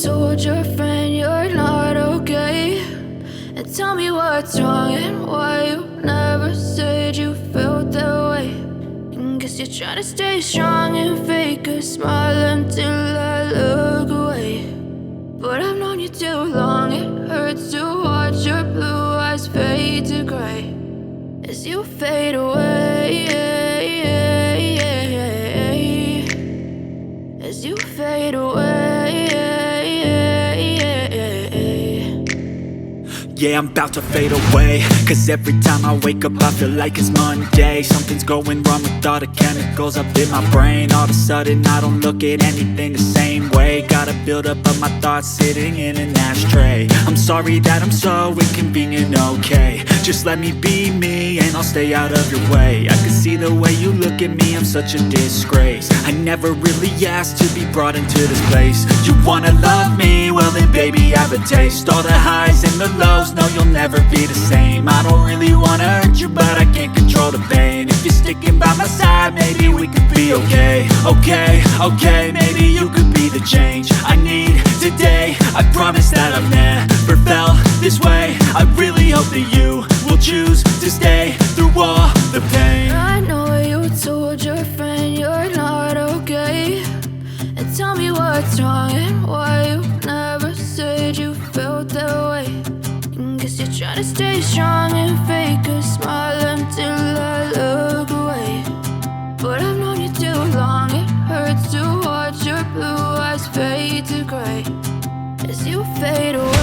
told your friend you're not okay, and tell me what's wrong and why you never said you felt that way. And guess you're trying to stay strong and fake a smile until I look away. But I've known you too long, it hurts to watch your blue eyes fade to gray as you fade away, as you fade away. Yeah, I'm about to fade away, cause every time I wake up I feel like it's Monday. Something's going wrong with all the chemicals up in my brain. All of a sudden I don't look at anything the same way. Got a buildup of my thoughts sitting in an ashtray. I'm sorry that I'm so inconvenient, okay. Just let me be me and I'll stay out of your way. I can see the way you look at me, I'm such a disgrace. I never really asked to be brought into this place. You wanna love me? Well then baby have a taste. All the highs and the lows, no you'll never be the same. I don't really wanna hurt you but I can't control the pain. If you're sticking by my side maybe we could be okay. Okay, maybe you could be the change I need today. I promise that I've never felt this way. I really hope that you will choose to stay through all the pain. I know you told your friend you're not okay, and tell me what's wrong and why you never said you felt that way. And guess you're trying to stay strong and fake a smile until I look away. But I've known you too long, it hurts to watch your blue eyes fade to gray as you fade away.